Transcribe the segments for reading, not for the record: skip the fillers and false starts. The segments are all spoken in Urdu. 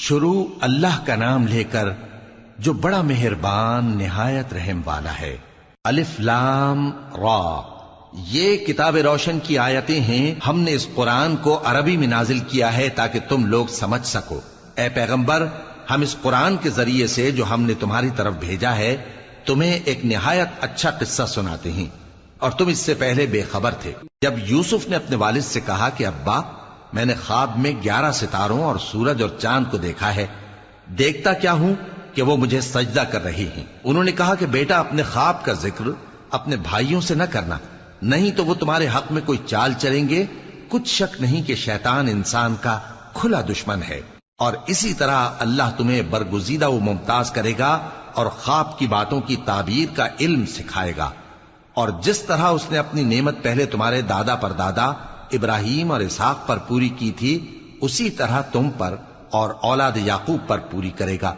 شروع اللہ کا نام لے کر جو بڑا مہربان نہایت رحم والا ہے۔ الف لام را، یہ کتاب روشن کی آیتیں ہیں۔ ہم نے اس قرآن کو عربی میں نازل کیا ہے تاکہ تم لوگ سمجھ سکو۔ اے پیغمبر، ہم اس قرآن کے ذریعے سے جو ہم نے تمہاری طرف بھیجا ہے تمہیں ایک نہایت اچھا قصہ سناتے ہیں، اور تم اس سے پہلے بے خبر تھے۔ جب یوسف نے اپنے والد سے کہا کہ ابا، میں نے خواب میں 11 ستاروں اور سورج اور چاند کو دیکھا ہے، دیکھتا کیا ہوں کہ وہ مجھے سجدہ کر رہی ہیں۔ انہوں نے کہا کہ بیٹا، اپنے خواب کا ذکر اپنے بھائیوں سے نہ کرنا، نہیں تو وہ تمہارے حق میں کوئی چال چلیں گے۔ کچھ شک نہیں کہ شیطان انسان کا کھلا دشمن ہے، اور اسی طرح اللہ تمہیں برگزیدہ و ممتاز کرے گا اور خواب کی باتوں کی تعبیر کا علم سکھائے گا، اور جس طرح اس نے اپنی نعمت پہلے تمہارے دادا پر دادا ابراہیم اور اسحاق پر پوری کی تھی، اسی طرح تم پر اور اولاد یعقوب پر پوری کرے گا۔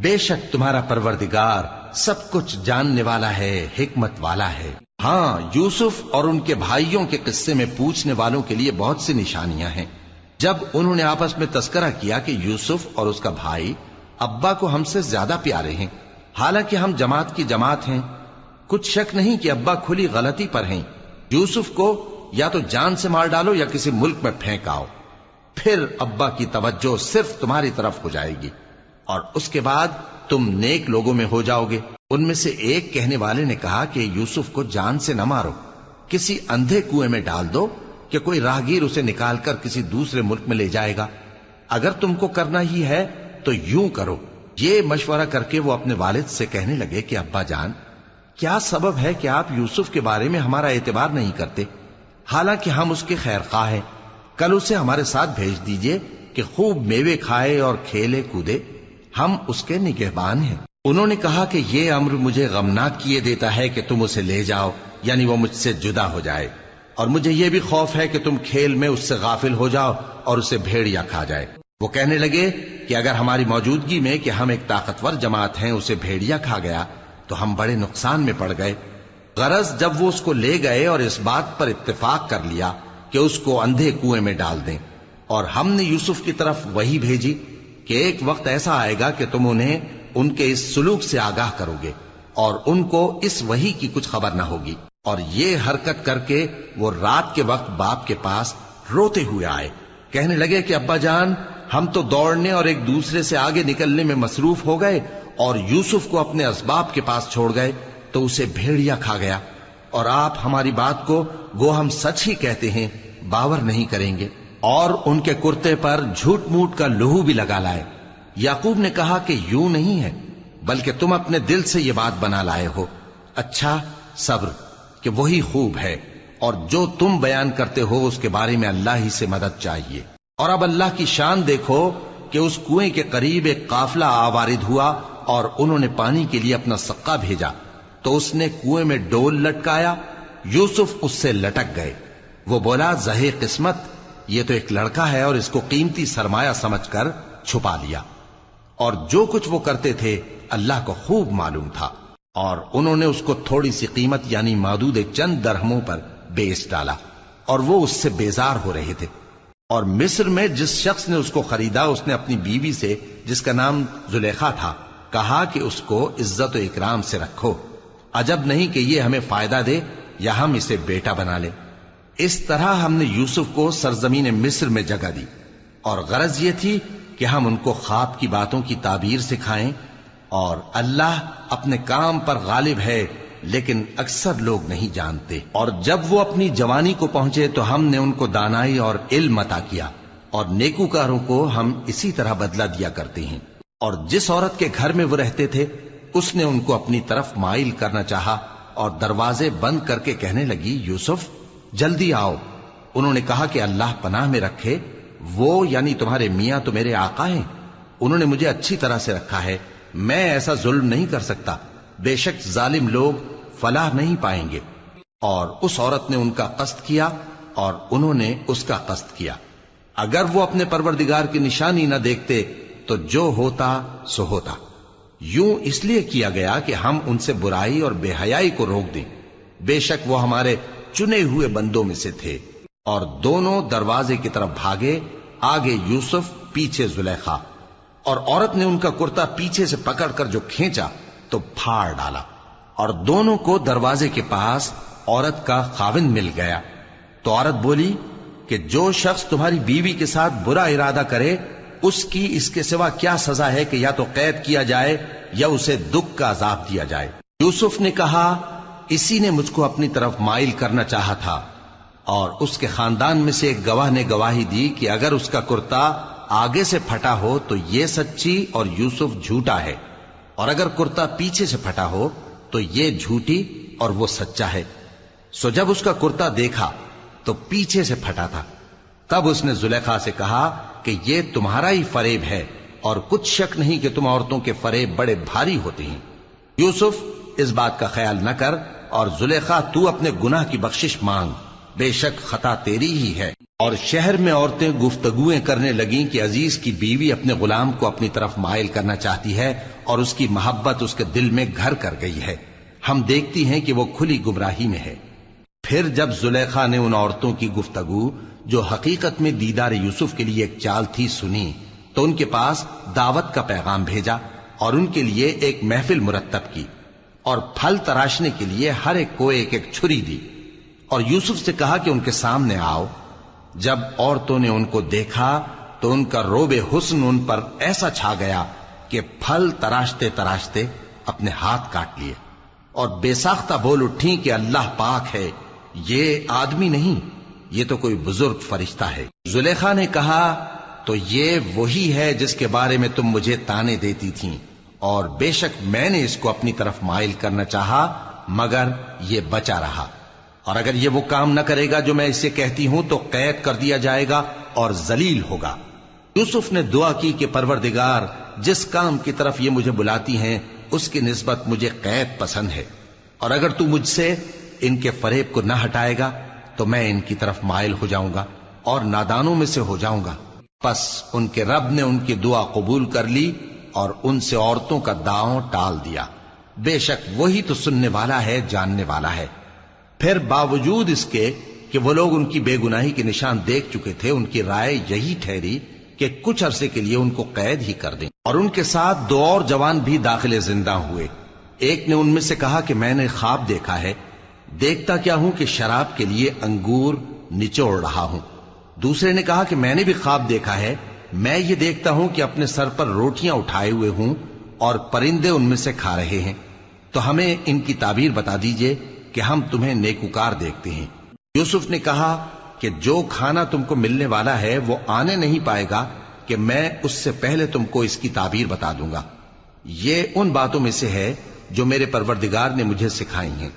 بے شک تمہارا پروردگار سب کچھ جاننے والا ہے، حکمت والا ہے۔ ہاں، یوسف اور ان کے بھائیوں کے قصے میں پوچھنے والوں کے لیے بہت سی نشانیاں ہیں۔ جب انہوں نے آپس میں تذکرہ کیا کہ یوسف اور اس کا بھائی ابا کو ہم سے زیادہ پیارے ہیں، حالانکہ ہم جماعت کی جماعت ہیں، کچھ شک نہیں کہ ابا کھلی غلطی پر ہیں۔ یوسف کو یا تو جان سے مار ڈالو یا کسی ملک میں پھینک آؤ، پھر ابا کی توجہ صرف تمہاری طرف ہو جائے گی، اور اس کے بعد تم نیک لوگوں میں ہو جاؤ گے۔ ان میں سے ایک کہنے والے نے کہا کہ یوسف کو جان سے نہ مارو، کسی اندھے کنویں میں ڈال دو کہ کوئی راہگیر اسے نکال کر کسی دوسرے ملک میں لے جائے گا۔ اگر تم کو کرنا ہی ہے تو یوں کرو۔ یہ مشورہ کر کے وہ اپنے والد سے کہنے لگے کہ ابا جان، کیا سبب ہے کہ آپ یوسف کے بارے میں ہمارا اعتبار نہیں کرتے، حالانکہ ہم اس کے خیر خواہ ہیں؟ کل اسے ہمارے ساتھ بھیج دیجئے کہ خوب میوے کھائے اور کھیلے کودے، ہم اس کے نگہبان ہیں۔ انہوں نے کہا کہ یہ امر مجھے غمناک کیے دیتا ہے کہ تم اسے لے جاؤ، یعنی وہ مجھ سے جدا ہو جائے، اور مجھے یہ بھی خوف ہے کہ تم کھیل میں اس سے غافل ہو جاؤ اور اسے بھیڑیا کھا جائے۔ وہ کہنے لگے کہ اگر ہماری موجودگی میں کہ ہم ایک طاقتور جماعت ہیں اسے بھیڑیا کھا گیا تو ہم بڑے نقصان میں پڑ گئے۔ غرض جب وہ اس کو لے گئے اور اس بات پر اتفاق کر لیا کہ اس کو اندھے کنویں میں ڈال دیں، اور ہم نے یوسف کی طرف وحی بھیجی کہ ایک وقت ایسا آئے گا کہ تم انہیں ان کے اس سلوک سے آگاہ کرو گے، اور ان کو اس وحی کی کچھ خبر نہ ہوگی۔ اور یہ حرکت کر کے وہ رات کے وقت باپ کے پاس روتے ہوئے آئے، کہنے لگے کہ ابا جان، ہم تو دوڑنے اور ایک دوسرے سے آگے نکلنے میں مصروف ہو گئے اور یوسف کو اپنے اسباب کے پاس چھوڑ گئے تو اسے بھیڑیا کھا گیا، اور آپ ہماری بات کو گو ہم سچ ہی کہتے ہیں باور نہیں کریں گے۔ اور ان کے کرتے پر جھوٹ موٹ کا لہو بھی لگا لائے۔ یعقوب نے کہا کہ یوں نہیں ہے، بلکہ تم اپنے دل سے یہ بات بنا لائے ہو۔ اچھا، صبر، کہ وہی خوب ہے، اور جو تم بیان کرتے ہو اس کے بارے میں اللہ ہی سے مدد چاہیے۔ اور اب اللہ کی شان دیکھو کہ اس کنویں کے قریب ایک قافلہ آوارد ہوا اور انہوں نے پانی کے لیے اپنا سقا بھیجا، تو اس نے کنویں میں ڈول لٹکایا، یوسف اس سے لٹک گئے۔ وہ بولا، زہے قسمت، یہ تو ایک لڑکا ہے، اور اس کو قیمتی سرمایہ سمجھ کر چھپا لیا۔ اور جو کچھ وہ کرتے تھے اللہ کو خوب معلوم تھا، اور انہوں نے اس کو تھوڑی سی قیمت یعنی مادود چند درہموں پر بیچ ڈالا، اور وہ اس سے بیزار ہو رہے تھے۔ اور مصر میں جس شخص نے اس کو خریدا، اس نے اپنی بیوی سے جس کا نام زلیخا تھا کہا کہ اس کو عزت و اکرام سے رکھو، عجب نہیں کہ یہ ہمیں فائدہ دے یا ہم اسے بیٹا بنا لیں۔ اس طرح ہم نے یوسف کو سرزمین مصر میں جگہ دی، اور غرض یہ تھی کہ ہم ان کو خواب کی باتوں کی تعبیر سکھائیں، اور اللہ اپنے کام پر غالب ہے، لیکن اکثر لوگ نہیں جانتے۔ اور جب وہ اپنی جوانی کو پہنچے تو ہم نے ان کو دانائی اور علم عطا کیا، اور نیکوکاروں کو ہم اسی طرح بدلہ دیا کرتے ہیں۔ اور جس عورت کے گھر میں وہ رہتے تھے اس نے ان کو اپنی طرف مائل کرنا چاہا، اور دروازے بند کر کے کہنے لگی، یوسف جلدی آؤ۔ انہوں نے کہا کہ اللہ پناہ میں رکھے، وہ یعنی تمہارے میاں تو میرے آقا ہیں، انہوں نے مجھے اچھی طرح سے رکھا ہے، میں ایسا ظلم نہیں کر سکتا، بے شک ظالم لوگ فلاح نہیں پائیں گے۔ اور اس عورت نے ان کا قصد کیا اور انہوں نے اس کا قصد کیا۔ اگر وہ اپنے پروردگار کی نشانی نہ دیکھتے تو جو ہوتا سو ہوتا۔ یوں اس لیے کیا گیا کہ ہم ان سے برائی اور بے حیائی کو روک دیں، بے شک وہ ہمارے چنے ہوئے بندوں میں سے تھے۔ اور دونوں دروازے کی طرف بھاگے، آگے یوسف پیچھے زلیخا، اور عورت نے ان کا کرتا پیچھے سے پکڑ کر جو کھینچا تو پھاڑ ڈالا، اور دونوں کو دروازے کے پاس عورت کا خاوند مل گیا۔ تو عورت بولی کہ جو شخص تمہاری بیوی کے ساتھ برا ارادہ کرے اس کی اس کے سوا کیا سزا ہے کہ یا تو قید کیا جائے یا اسے دکھ کا عذاب دیا جائے۔ یوسف نے کہا اسی نے مجھ کو اپنی طرف مائل کرنا چاہا تھا، اور اس کے خاندان میں سے ایک گواہ نے گواہی دی کہ اگر اس کا کرتا آگے سے پھٹا ہو تو یہ سچی اور یوسف جھوٹا ہے، اور اگر کرتا پیچھے سے پھٹا ہو تو یہ جھوٹی اور وہ سچا ہے۔ سو جب اس کا کرتا دیکھا تو پیچھے سے پھٹا تھا، تب اس نے زلیخا سے کہا کہ یہ تمہارا ہی فریب ہے، اور کچھ شک نہیں کہ تم عورتوں کے فریب بڑے بھاری ہوتے ہیں۔ یوسف اس بات کا خیال نہ کر، اور زلیخا تو اپنے گناہ کی بخشش مانگ، بے شک خطا تیری ہی ہے۔ اور شہر میں عورتیں گفتگویں کرنے لگیں کہ عزیز کی بیوی اپنے غلام کو اپنی طرف مائل کرنا چاہتی ہے، اور اس کی محبت اس کے دل میں گھر کر گئی ہے، ہم دیکھتی ہیں کہ وہ کھلی گمراہی میں ہے۔ پھر جب زلیخا نے ان عورتوں کی گفتگو جو حقیقت میں دیدار یوسف کے لیے ایک چال تھی سنی، تو ان کے پاس دعوت کا پیغام بھیجا اور ان کے لیے ایک محفل مرتب کی، اور پھل تراشنے کے لیے ہر ایک کو ایک ایک چھری دی، اور یوسف سے کہا کہ ان کے سامنے آؤ۔ جب عورتوں نے ان کو دیکھا تو ان کا روب حسن ان پر ایسا چھا گیا کہ پھل تراشتے تراشتے اپنے ہاتھ کاٹ لیے، اور بے ساختہ بول اٹھیں کہ اللہ پاک ہے، یہ آدمی نہیں، یہ تو کوئی بزرگ فرشتہ ہے۔ زلیخا نے کہا تو یہ وہی ہے جس کے بارے میں تم مجھے تانے دیتی تھیں، اور بے شک میں نے اس کو اپنی طرف مائل کرنا چاہا مگر یہ بچا رہا، اور اگر یہ وہ کام نہ کرے گا جو میں اسے کہتی ہوں تو قید کر دیا جائے گا اور ذلیل ہوگا۔ یوسف نے دعا کی کہ پروردگار جس کام کی طرف یہ مجھے بلاتی ہیں اس کی نسبت مجھے قید پسند ہے، اور اگر تو مجھ سے ان کے فریب کو نہ ہٹائے گا تو میں ان کی طرف مائل ہو جاؤں گا اور نادانوں میں سے ہو جاؤں گا۔ پس ان کے رب نے ان کی دعا قبول کر لی اور ان سے عورتوں کا داؤں ٹال دیا، بے شک وہی تو سننے والا ہے، جاننے والا ہے۔ پھر باوجود اس کے کہ وہ لوگ ان کی بے گناہی کے نشان دیکھ چکے تھے، ان کی رائے یہی ٹھہری کہ کچھ عرصے کے لیے ان کو قید ہی کر دیں، اور ان کے ساتھ دو اور جوان بھی داخل زندہ ہوئے۔ ایک نے ان میں سے کہا کہ میں نے خواب دیکھا ہے، دیکھتا کیا ہوں کہ شراب کے لیے انگور نچوڑ رہا ہوں۔ دوسرے نے کہا کہ میں نے بھی خواب دیکھا ہے، میں یہ دیکھتا ہوں کہ اپنے سر پر روٹیاں اٹھائے ہوئے ہوں اور پرندے ان میں سے کھا رہے ہیں، تو ہمیں ان کی تعبیر بتا دیجئے کہ ہم تمہیں نیکوکار دیکھتے ہیں۔ یوسف نے کہا کہ جو کھانا تم کو ملنے والا ہے وہ آنے نہیں پائے گا کہ میں اس سے پہلے تم کو اس کی تعبیر بتا دوں گا۔ یہ ان باتوں میں سے ہے جو میرے پروردگار نے مجھے سکھائی ہیں۔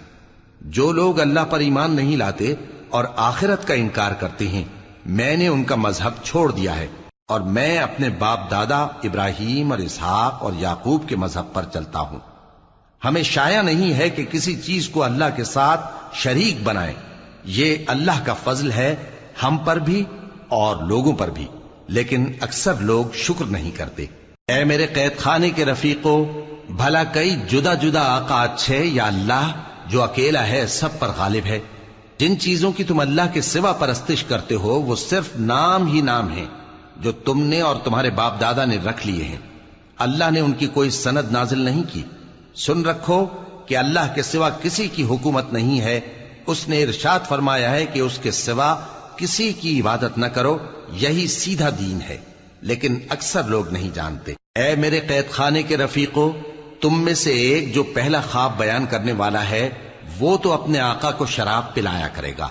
جو لوگ اللہ پر ایمان نہیں لاتے اور آخرت کا انکار کرتے ہیں، میں نے ان کا مذہب چھوڑ دیا ہے، اور میں اپنے باپ دادا ابراہیم اور اسحاق اور یعقوب کے مذہب پر چلتا ہوں۔ ہمیں شایع نہیں ہے کہ کسی چیز کو اللہ کے ساتھ شریک بنائیں، یہ اللہ کا فضل ہے ہم پر بھی اور لوگوں پر بھی، لیکن اکثر لوگ شکر نہیں کرتے۔ اے میرے قید خانے کے رفیقو، بھلا کئی جدا جدا آقا اچھے یا اللہ جو اکیلا ہے سب پر غالب ہے؟ جن چیزوں کی تم اللہ کے سوا پرستش کرتے ہو وہ صرف نام ہی نام ہیں جو تم نے اور تمہارے باپ دادا نے رکھ لیے ہیں، اللہ نے ان کی کوئی سند نازل نہیں کی۔ سن رکھو کہ اللہ کے سوا کسی کی حکومت نہیں ہے، اس نے ارشاد فرمایا ہے کہ اس کے سوا کسی کی عبادت نہ کرو، یہی سیدھا دین ہے، لیکن اکثر لوگ نہیں جانتے۔ اے میرے قید خانے کے رفیقو، تم میں سے ایک جو پہلا خواب بیان کرنے والا ہے وہ تو اپنے آقا کو شراب پلایا کرے گا،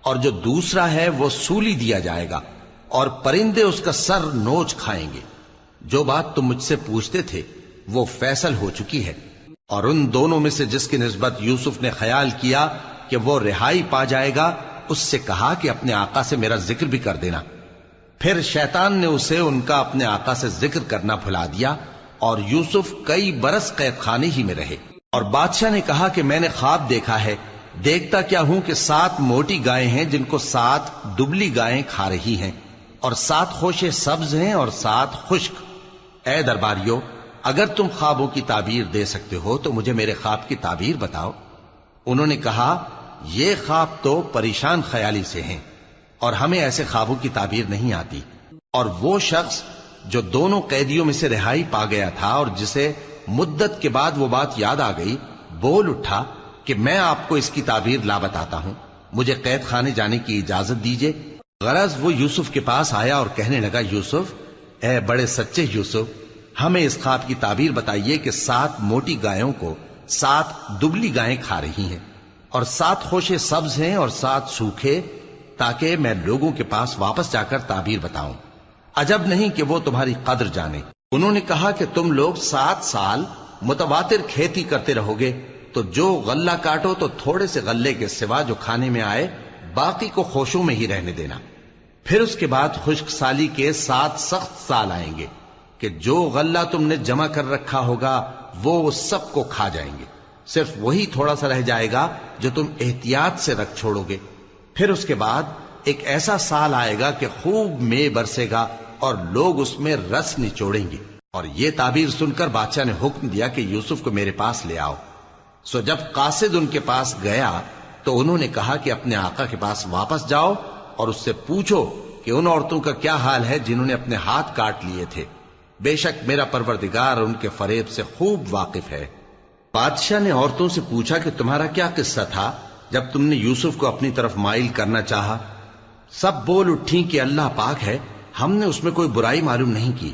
اور جو دوسرا ہے وہ سولی دیا جائے گا، اور پرندے اس کا سر نوچ کھائیں گے۔ جو بات تم مجھ سے پوچھتے تھے وہ فیصل ہو چکی ہے، اور ان دونوں میں سے جس کی نسبت یوسف نے خیال کیا کہ وہ رہائی پا جائے گا، اس سے کہا کہ اپنے آقا سے میرا ذکر بھی کر دینا۔ پھر شیطان نے اسے ان کا اپنے آقا سے ذکر کرنا بھلا دیا، اور یوسف کئی برس قید خانے ہی میں رہے۔ اور بادشاہ نے کہا کہ میں نے خواب دیکھا ہے، دیکھتا کیا ہوں کہ 7 موٹی گائیں ہیں جن کو 7 دبلی گائیں کھا رہی ہیں، اور 7 خوشے سبز ہیں اور 7 خشک۔ اے درباریو، اگر تم خوابوں کی تعبیر دے سکتے ہو تو مجھے میرے خواب کی تعبیر بتاؤ۔ انہوں نے کہا یہ خواب تو پریشان خیالی سے ہیں، اور ہمیں ایسے خوابوں کی تعبیر نہیں آتی۔ اور وہ شخص جو دونوں قیدیوں میں سے رہائی پا گیا تھا اور جسے مدت کے بعد وہ بات یاد آ گئی، بول اٹھا کہ میں آپ کو اس کی تعبیر لا بتاتا ہوں، مجھے قید خانے جانے کی اجازت دیجیے۔ غرض وہ یوسف کے پاس آیا اور کہنے لگا، یوسف، اے بڑے سچے یوسف، ہمیں اس خواب کی تعبیر بتائیے کہ 7 موٹی گایوں کو 7 دبلی گائیں کھا رہی ہیں، اور 7 خوشے سبز ہیں اور 7 سوکھے، تاکہ میں لوگوں کے پاس واپس جا کر تعبیر بتاؤں۔ عجب نہیں کہ وہ تمہاری قدر جانے۔ انہوں نے کہا کہ تم لوگ 7 سال متواتر کھیتی کرتے رہو گے، تو جو غلہ کاٹو تو تھوڑے سے غلے کے سوا جو کھانے میں آئے باقی کو خوشوں میں ہی رہنے دینا۔ پھر اس کے بعد خشک سالی کے 7 سخت سال آئیں گے کہ جو غلہ تم نے جمع کر رکھا ہوگا وہ سب کو کھا جائیں گے، صرف وہی تھوڑا سا رہ جائے گا جو تم احتیاط سے رکھ چھوڑو گے۔ پھر اس کے بعد ایک ایسا سال آئے گا کہ خوب مے برسے گا اور لوگ اس میں رس نچوڑیں گے۔ اور یہ تعبیر سن کر بادشاہ نے حکم دیا کہ یوسف کو میرے پاس لے آؤ۔ سو جب قاصد ان کے پاس گیا تو انہوں نے کہا کہ اپنے آقا کے پاس واپس جاؤ اور اس سے پوچھو کہ ان عورتوں کا کیا حال ہے جنہوں نے اپنے ہاتھ کاٹ لیے تھے، بے شک میرا پروردگار ان کے فریب سے خوب واقف ہے۔ بادشاہ نے عورتوں سے پوچھا کہ تمہارا کیا قصہ تھا جب تم نے یوسف کو اپنی طرف مائل کرنا چاہا؟ سب بول اٹھیں کہ اللہ پاک ہے، ہم نے اس میں کوئی برائی معلوم نہیں کی۔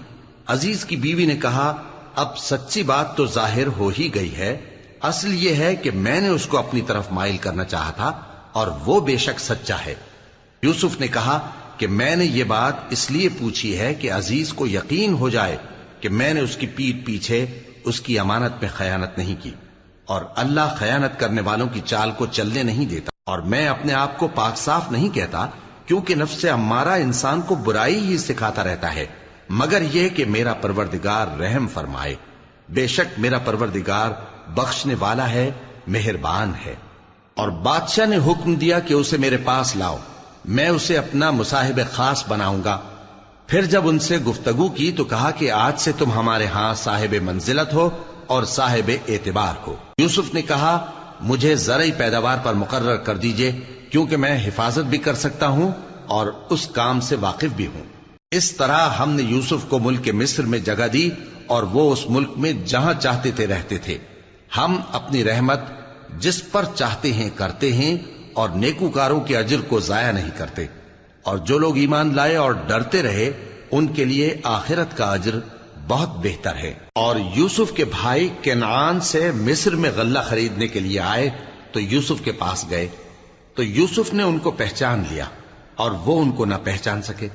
عزیز کی بیوی نے کہا، اب سچی بات تو ظاہر ہو ہی گئی ہے، اصل یہ ہے کہ میں نے اس کو اپنی طرف مائل کرنا چاہا تھا اور وہ بے شک سچا ہے۔ یوسف نے کہا کہ میں نے یہ بات اس لیے پوچھی ہے کہ عزیز کو یقین ہو جائے کہ میں نے اس کی پیٹھ پیچھے اس کی امانت میں خیانت نہیں کی، اور اللہ خیانت کرنے والوں کی چال کو چلنے نہیں دیتا، اور میں اپنے آپ کو پاک صاف نہیں کہتا، کیونکہ نفس امارہ انسان کو برائی ہی سکھاتا رہتا ہے، مگر یہ کہ میرا پروردگار رحم فرمائے، بے شک میرا پروردگار بخشنے والا ہے، مہربان ہے۔ اور بادشاہ نے حکم دیا کہ اسے میرے پاس لاؤ، میں اسے اپنا مصاحب خاص بناؤں گا۔ پھر جب ان سے گفتگو کی تو کہا کہ آج سے تم ہمارے ہاں صاحب منزلت ہو اور صاحب اعتبار ہو۔ یوسف نے کہا، مجھے زرعی پیداوار پر مقرر کر دیجئے، کیونکہ میں حفاظت بھی کر سکتا ہوں اور اس کام سے واقف بھی ہوں۔ اس طرح ہم نے یوسف کو ملک مصر میں جگہ دی اور وہ اس ملک میں جہاں چاہتے تھے رہتے تھے۔ ہم اپنی رحمت جس پر چاہتے ہیں کرتے ہیں اور نیکوکاروں کے اجر کو ضائع نہیں کرتے، اور جو لوگ ایمان لائے اور ڈرتے رہے ان کے لیے آخرت کا اجر بہت بہتر ہے۔ اور یوسف کے بھائی کنعان سے مصر میں غلہ خریدنے کے لیے آئے تو یوسف کے پاس گئے، تو یوسف نے ان کو پہچان لیا اور وہ ان کو نہ پہچان سکے۔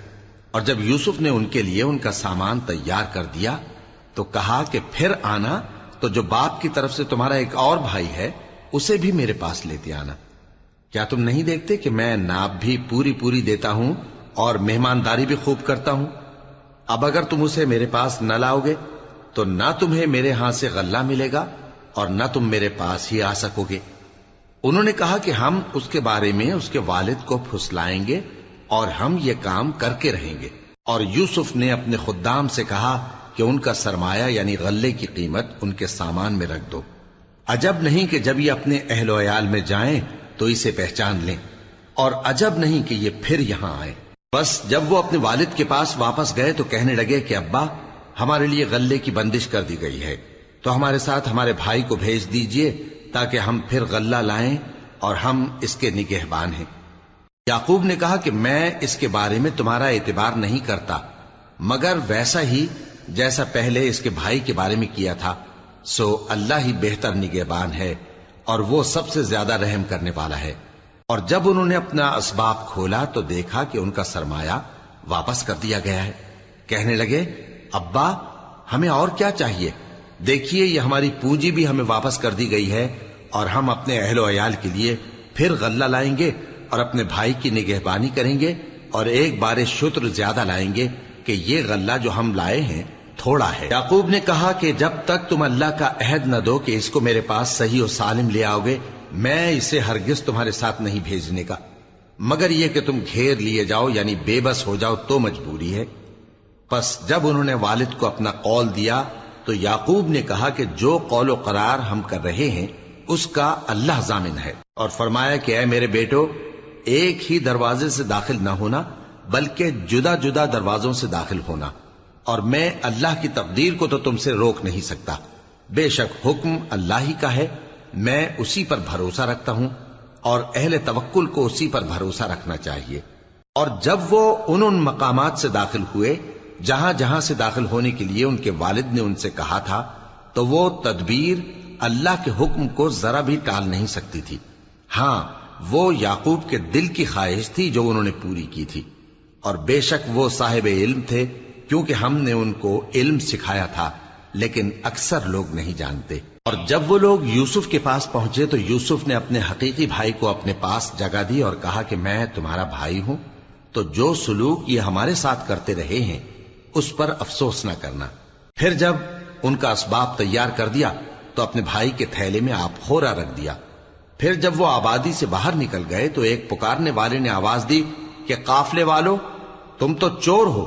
اور جب یوسف نے ان کے لیے ان کا سامان تیار کر دیا تو کہا کہ پھر آنا تو جو باپ کی طرف سے تمہارا ایک اور بھائی ہے اسے بھی میرے پاس لیتے آنا۔ کیا تم نہیں دیکھتے کہ میں ناب بھی پوری پوری دیتا ہوں اور مہمانداری بھی خوب کرتا ہوں؟ اب اگر تم اسے میرے پاس نہ لاؤ گے تو نہ تمہیں میرے ہاں سے غلہ ملے گا اور نہ تم میرے پاس ہی آ سکو گے۔ انہوں نے کہا کہ ہم اس کے بارے میں اس کے والد کو پھسلائیں گے اور ہم یہ کام کر کے رہیں گے۔ اور یوسف نے اپنے خدام سے کہا کہ ان کا سرمایہ یعنی غلے کی قیمت ان کے سامان میں رکھ دو۔ عجب نہیں کہ جب یہ اپنے اہل و عیال میں جائیں تو اسے پہچان لیں، اور عجب نہیں کہ یہ پھر یہاں آئے۔ بس جب وہ اپنے والد کے پاس واپس گئے تو کہنے لگے کہ ابا، ہمارے لیے غلے کی بندش کر دی گئی ہے، تو ہمارے ساتھ ہمارے بھائی کو بھیج دیجئے تاکہ ہم پھر غلہ لائیں اور ہم اس کے نگہبان ہیں۔ یعقوب نے کہا کہ میں اس کے بارے میں تمہارا اعتبار نہیں کرتا، مگر ویسا ہی جیسا پہلے اس کے بھائی کے بارے میں کیا تھا، سو اللہ ہی بہتر نگہبان ہے اور وہ سب سے زیادہ رحم کرنے والا ہے۔ اور جب انہوں نے اپنا اسباب کھولا تو دیکھا کہ ان کا سرمایہ واپس کر دیا گیا ہے۔ کہنے لگے، ابا ہمیں اور کیا چاہیے؟ دیکھیے یہ ہماری پونجی بھی ہمیں واپس کر دی گئی ہے، اور ہم اپنے اہل و عیال کے لیے پھر غلہ لائیں گے اور اپنے بھائی کی نگہبانی کریں گے، اور ایک بار شتر زیادہ لائیں گے کہ یہ غلہ جو ہم لائے ہیں تھوڑا ہے۔ یعقوب نے کہا کہ جب تک تم اللہ کا عہد نہ دو کہ اس کو میرے پاس صحیح و سالم لے آؤ گے، میں اسے ہرگز تمہارے ساتھ نہیں بھیجنے کا، مگر یہ کہ تم گھیر لیے جاؤ یعنی بے بس ہو جاؤ تو مجبوری ہے۔ پس جب انہوں نے والد کو اپنا قول دیا تو یعقوب نے کہا کہ جو قول و قرار ہم کر رہے ہیں اس کا اللہ ضامن ہے، اور فرمایا کہ اے میرے بیٹو، ایک ہی دروازے سے داخل نہ ہونا بلکہ جدا جدا دروازوں سے داخل ہونا، اور میں اللہ کی تقدیر کو تو تم سے روک نہیں سکتا. بے شک حکم اللہ ہی کا ہے، میں اسی پر بھروسہ رکھتا ہوں، اور اہل توکل کو اسی پر بھروسہ رکھنا چاہیے. اور جب وہ ان مقامات سے داخل ہوئے جہاں جہاں سے داخل ہونے کے لیے ان کے والد نے ان سے کہا تھا، تو وہ تدبیر اللہ کے حکم کو ذرا بھی ٹال نہیں سکتی تھی. ہاں، وہ یعقوب کے دل کی خواہش تھی جو انہوں نے پوری کی تھی. اور بے شک وہ صاحب علم تھے، کیونکہ ہم نے ان کو علم سکھایا تھا، لیکن اکثر لوگ نہیں جانتے. اور جب وہ لوگ یوسف کے پاس پہنچے تو یوسف نے اپنے حقیقی بھائی کو اپنے پاس جگہ دی اور کہا کہ میں تمہارا بھائی ہوں، تو جو سلوک یہ ہمارے ساتھ کرتے رہے ہیں اس پر افسوس نہ کرنا. پھر جب ان کا اسباب تیار کر دیا تو اپنے بھائی کے تھیلے میں آپ خورا رکھ دیا. پھر جب وہ آبادی سے باہر نکل گئے تو ایک پکارنے والے نے آواز دی کہ قافلے والو، تم تو چور ہو.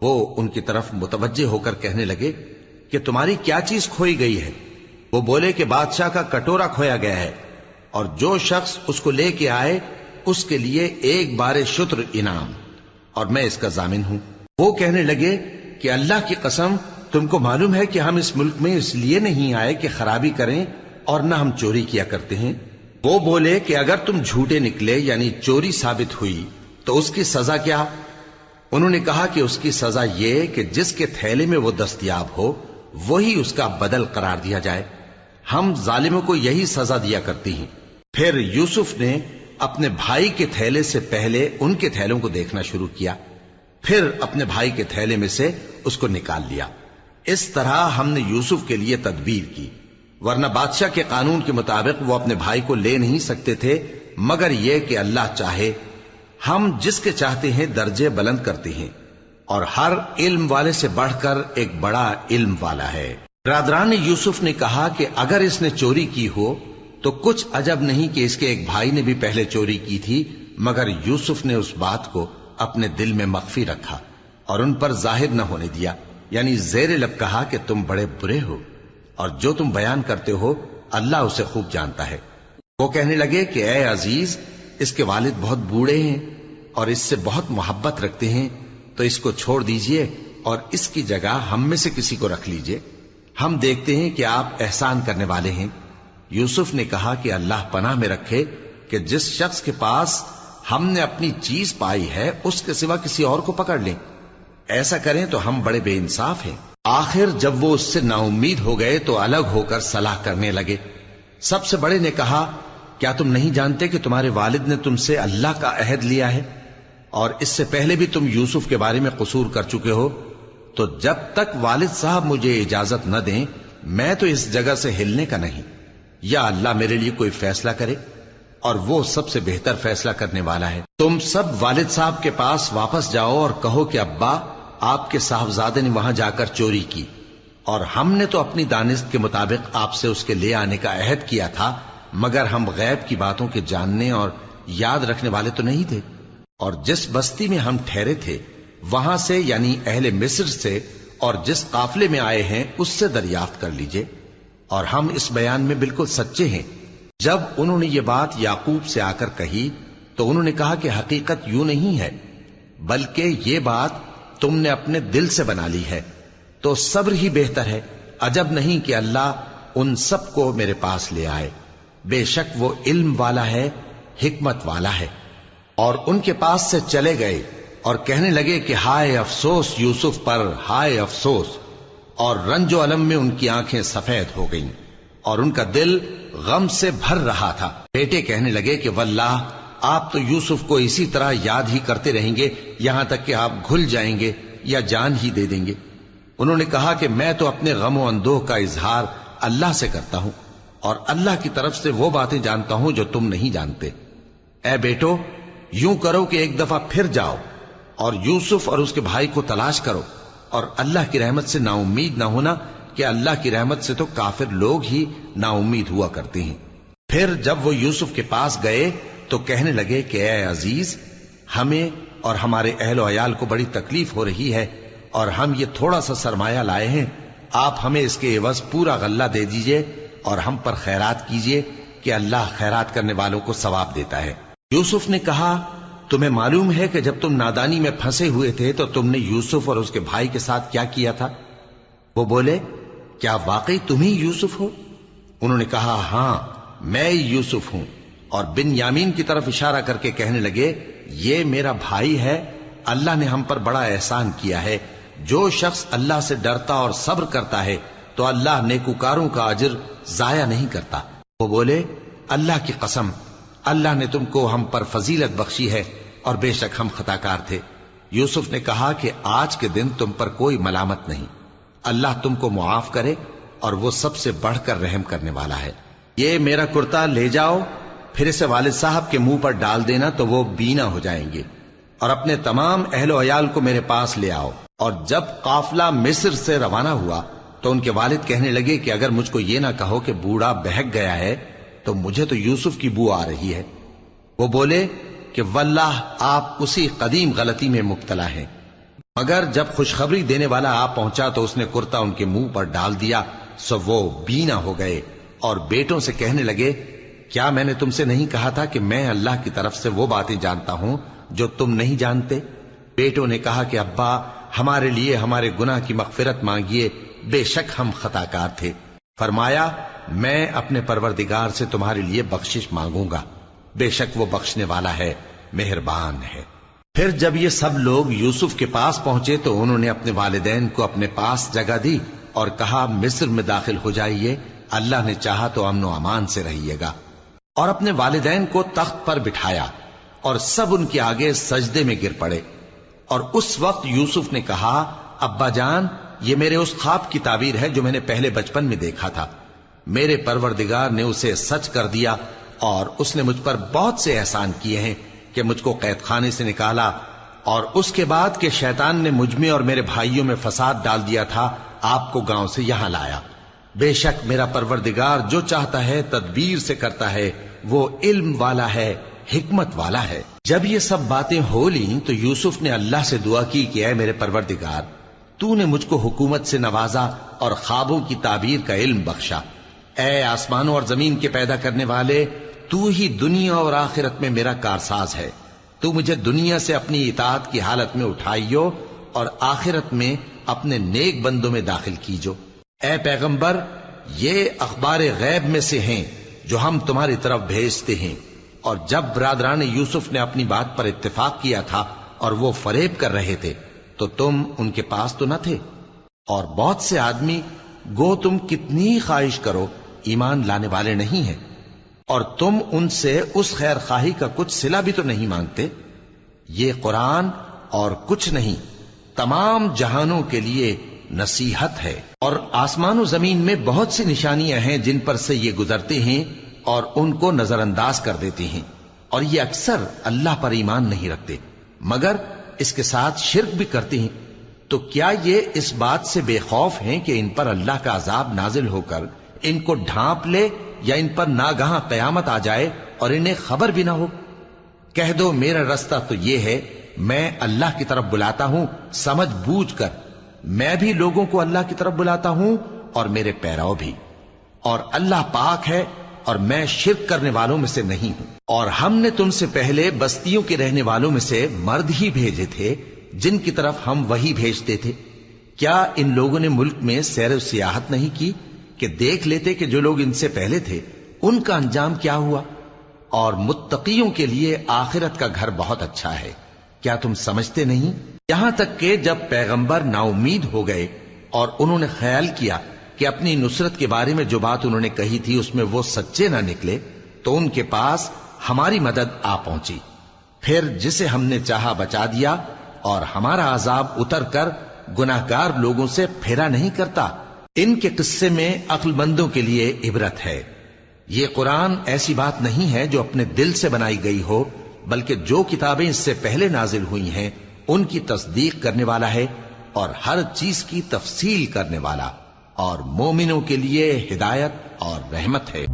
وہ ان کی طرف متوجہ ہو کر کہنے لگے کہ تمہاری کیا چیز کھوئی گئی ہے؟ وہ بولے کہ بادشاہ کا کٹورا کھویا گیا ہے، اور جو شخص اس کو لے کے آئے اس کے لیے ایک بار شتر انعام، اور میں اس کا ضامن ہوں. وہ کہنے لگے کہ اللہ کی قسم، تم کو معلوم ہے کہ ہم اس ملک میں اس لیے نہیں آئے کہ خرابی کریں اور نہ ہم چوری کیا کرتے ہیں. وہ بولے کہ اگر تم جھوٹے نکلے یعنی چوری ثابت ہوئی تو اس کی سزا کیا؟ انہوں نے کہا کہ اس کی سزا یہ کہ جس کے تھیلے میں وہ دستیاب ہو وہی اس کا بدل قرار دیا جائے. ہم ظالموں کو یہی سزا دیا کرتی ہیں. پھر یوسف نے اپنے بھائی کے تھیلے سے پہلے ان کے تھیلوں کو دیکھنا شروع کیا، پھر اپنے بھائی کے تھیلے میں سے اس کو نکال لیا. اس طرح ہم نے یوسف کے لیے تدبیر کی، ورنہ بادشاہ کے قانون کے مطابق وہ اپنے بھائی کو لے نہیں سکتے تھے مگر یہ کہ اللہ چاہے. ہم جس کے چاہتے ہیں درجے بلند کرتے ہیں، اور ہر علم والے سے بڑھ کر ایک بڑا علم والا ہے. برادران یوسف نے کہا کہ اگر اس نے چوری کی ہو تو کچھ عجب نہیں کہ اس کے ایک بھائی نے بھی پہلے چوری کی تھی، مگر یوسف نے اس بات کو اپنے دل میں مخفی رکھا اور ان پر ظاہر نہ ہونے دیا، یعنی زیر لب کہا کہ تم بڑے برے ہو، اور جو تم بیان کرتے ہو اللہ اسے خوب جانتا ہے. وہ کہنے لگے کہ اے عزیز، اس کے والد بہت بوڑھے ہیں اور اس سے بہت محبت رکھتے ہیں، تو اس کو چھوڑ دیجئے اور اس کی جگہ ہم میں سے کسی کو رکھ لیجئے، ہم دیکھتے ہیں کہ آپ احسان کرنے والے ہیں. یوسف نے کہا کہ اللہ پناہ میں رکھے کہ جس شخص کے پاس ہم نے اپنی چیز پائی ہے اس کے سوا کسی اور کو پکڑ لیں. ایسا کریں تو ہم بڑے بے انصاف ہیں. آخر جب وہ اس سے نا امید ہو گئے تو الگ ہو کر صلاح کرنے لگے. سب سے بڑے نے کہا کیا تم نہیں جانتے کہ تمہارے والد نے تم سے اللہ کا عہد لیا ہے، اور اس سے پہلے بھی تم یوسف کے بارے میں قصور کر چکے ہو؟ تو جب تک والد صاحب مجھے اجازت نہ دیں میں تو اس جگہ سے ہلنے کا نہیں. یا اللہ میرے لیے کوئی فیصلہ کرے، اور وہ سب سے بہتر فیصلہ کرنے والا ہے. تم سب والد صاحب کے پاس واپس جاؤ اور کہو کہ ابا، آپ کے صاحبزادے نے وہاں جا کر چوری کی، اور ہم نے تو اپنی دانست کے مطابق آپ سے اس کے لے آنے کا عہد کیا تھا، مگر ہم غیب کی باتوں کے جاننے اور یاد رکھنے والے تو نہیں تھے. اور جس بستی میں ہم ٹھہرے تھے وہاں سے یعنی اہل مصر سے اور جس قافلے میں آئے ہیں اس سے دریافت کر لیجئے، اور ہم اس بیان میں بالکل سچے ہیں. جب انہوں نے یہ بات یعقوب سے آ کر کہی تو انہوں نے کہا کہ حقیقت یوں نہیں ہے، بلکہ یہ بات تم نے اپنے دل سے بنا لی ہے، تو صبر ہی بہتر ہے. عجب نہیں کہ اللہ ان سب کو میرے پاس لے آئے، بے شک وہ علم والا ہے، حکمت والا ہے. اور ان کے پاس سے چلے گئے اور کہنے لگے کہ ہائے افسوس یوسف پر، ہائے افسوس. اور رنج و الم میں ان کی آنکھیں سفید ہو گئیں اور ان کا دل غم سے بھر رہا تھا. بیٹے کہنے لگے کہ واللہ آپ تو یوسف کو اسی طرح یاد ہی کرتے رہیں گے یہاں تک کہ آپ گھل جائیں گے یا جان ہی دے دیں گے. انہوں نے کہا کہ میں تو اپنے غم و اندوہ کا اظہار اللہ سے کرتا ہوں، اور اللہ کی طرف سے وہ باتیں جانتا ہوں جو تم نہیں جانتے. اے بیٹو، یوں کرو کہ ایک دفعہ پھر جاؤ اور یوسف اور اس کے بھائی کو تلاش کرو، اور اللہ کی رحمت سے نا امید نہ ہونا کہ اللہ کی رحمت سے تو کافر لوگ ہی نا امید ہوا کرتے ہیں. پھر جب وہ یوسف کے پاس گئے تو کہنے لگے کہ اے عزیز، ہمیں اور ہمارے اہل و عیال کو بڑی تکلیف ہو رہی ہے، اور ہم یہ تھوڑا سا سرمایہ لائے ہیں، آپ ہمیں اس کے عوض پورا غلہ دے دیجئے اور ہم پر خیرات کیجئے کہ اللہ خیرات کرنے والوں کو ثواب دیتا ہے. یوسف نے کہا تمہیں معلوم ہے کہ جب تم نادانی میں پھنسے ہوئے تھے تو تم نے یوسف اور اس کے بھائی کے ساتھ کیا کیا تھا؟ وہ بولے کیا واقعی تم ہی یوسف ہو؟ انہوں نے کہا ہاں میں یوسف ہوں، اور بن یامین کی طرف اشارہ کر کے کہنے لگے یہ میرا بھائی ہے، اللہ نے ہم پر بڑا احسان کیا ہے، جو شخص اللہ سے ڈرتا اور صبر کرتا ہے تو اللہ نیکوکاروں کا اجر ضائع نہیں کرتا۔ وہ بولے اللہ کی قسم اللہ نے تم کو ہم پر فضیلت بخشی ہے اور بے شک ہم خطا کار تھے۔ یوسف نے کہا کہ آج کے دن تم پر کوئی ملامت نہیں، اللہ تم کو معاف کرے اور وہ سب سے بڑھ کر رحم کرنے والا ہے۔ یہ میرا کرتا لے جاؤ، پھر اسے والد صاحب کے منہ پر ڈال دینا تو وہ بینا ہو جائیں گے، اور اپنے تمام اہل و عیال کو میرے پاس لے آؤ۔ اور جب قافلہ مصر سے روانہ ہوا تو ان کے والد کہنے لگے کہ اگر مجھ کو یہ نہ کہو کہ بوڑھا بہک گیا ہے تو مجھے تو یوسف کی بو آ رہی ہے۔ وہ بولے کہ واللہ آپ اسی قدیم غلطی میں مبتلا ہیں۔ مگر جب خوشخبری دینے والا آپ پہنچا تو اس نے کرتا ان کے منہ پر ڈال دیا، سو وہ بینا ہو گئے اور بیٹوں سے کہنے لگے کیا میں نے تم سے نہیں کہا تھا کہ میں اللہ کی طرف سے وہ باتیں جانتا ہوں جو تم نہیں جانتے؟ بیٹوں نے کہا کہ ابا ہمارے لیے ہمارے گناہ کی مغفرت مانگیے، بے شک ہم خطا کار تھے۔ فرمایا میں اپنے پروردگار سے تمہارے لیے بخشش مانگوں گا، بے شک وہ بخشنے والا ہے، مہربان ہے۔ پھر جب یہ سب لوگ یوسف کے پاس پہنچے تو انہوں نے اپنے والدین کو اپنے پاس جگہ دی اور کہا مصر میں داخل ہو جائیے، اللہ نے چاہا تو امن و امان سے رہیے گا۔ اور اپنے والدین کو تخت پر بٹھایا اور سب ان کے آگے سجدے میں گر پڑے۔ اور اس وقت یوسف نے کہا ابا جان یہ میرے اس خواب کی تعبیر ہے جو میں نے پہلے بچپن میں دیکھا تھا، میرے پروردگار نے اسے سچ کر دیا اور اس نے مجھ پر بہت سے احسان کیے ہیں کہ مجھ کو قید خانے سے نکالا، اور اس کے بعد کہ شیطان نے مجھ میں اور میرے بھائیوں میں فساد ڈال دیا تھا آپ کو گاؤں سے یہاں لایا۔ بے شک میرا پروردگار جو چاہتا ہے تدبیر سے کرتا ہے، وہ علم والا ہے، حکمت والا ہے۔ جب یہ سب باتیں ہو لیں تو یوسف نے اللہ سے دعا کی کہ اے میرے پروردگار تو نے مجھ کو حکومت سے نوازا اور خوابوں کی تعبیر کا علم بخشا، اے آسمانوں اور زمین کے پیدا کرنے والے تو ہی دنیا اور آخرت میں میرا کارساز ہے، تو مجھے دنیا سے اپنی اطاعت کی حالت میں اٹھائیو اور آخرت میں اپنے نیک بندوں میں داخل کیجو۔ اے پیغمبر یہ اخبار غیب میں سے ہیں جو ہم تمہاری طرف بھیجتے ہیں۔ اور جب برادران یوسف نے اپنی بات پر اتفاق کیا تھا اور وہ فریب کر رہے تھے تو تم ان کے پاس تو نہ تھے، اور بہت سے آدمی گو تم کتنی خواہش کرو ایمان لانے والے نہیں ہیں، اور تم ان سے اس خیر خواہی کا کچھ صلہ بھی تو نہیں مانگتے۔ یہ قرآن اور کچھ نہیں تمام جہانوں کے لیے نصیحت ہے، اور آسمان و زمین میں بہت سی نشانیاں ہیں جن پر سے یہ گزرتے ہیں اور ان کو نظر انداز کر دیتے ہیں، اور یہ اکثر اللہ پر ایمان نہیں رکھتے مگر اس کے ساتھ شرک بھی کرتے ہیں۔ تو کیا یہ اس بات سے بے خوف ہیں کہ ان پر اللہ کا عذاب نازل ہو کر ان کو ڈھانپ لے، یا ان پر ناگہاں قیامت آ جائے اور انہیں خبر بھی نہ ہو؟ کہہ دو میرا رستہ تو یہ ہے، میں اللہ کی طرف بلاتا ہوں سمجھ بوجھ کر، میں بھی لوگوں کو اللہ کی طرف بلاتا ہوں اور میرے پیراؤ بھی، اور اللہ پاک ہے اور میں شرک کرنے والوں میں سے نہیں ہوں۔ اور ہم نے تم سے پہلے بستیوں کے رہنے والوں میں سے مرد ہی بھیجے تھے جن کی طرف ہم وہی بھیجتے تھے، کیا ان لوگوں نے ملک میں سیر و سیاحت نہیں کی کہ دیکھ لیتے کہ جو لوگ ان سے پہلے تھے ان کا انجام کیا ہوا؟ اور متقیوں کے لیے آخرت کا گھر بہت اچھا ہے، کیا تم سمجھتے نہیں؟ یہاں تک کہ جب پیغمبر نا امید ہو گئے اور انہوں نے خیال کیا کہ اپنی نصرت کے بارے میں جو بات انہوں نے کہی تھی اس میں وہ سچے نہ نکلے، تو ان کے پاس ہماری مدد آ پہنچی، پھر جسے ہم نے چاہا بچا دیا، اور ہمارا عذاب اتر کر گناہگار لوگوں سے پھیرا نہیں کرتا۔ ان کے قصے میں عقل مندوں کے لیے عبرت ہے۔ یہ قرآن ایسی بات نہیں ہے جو اپنے دل سے بنائی گئی ہو، بلکہ جو کتابیں اس سے پہلے نازل ہوئی ہیں ان کی تصدیق کرنے والا ہے اور ہر چیز کی تفصیل کرنے والا، اور مومنوں کے لیے ہدایت اور رحمت ہے۔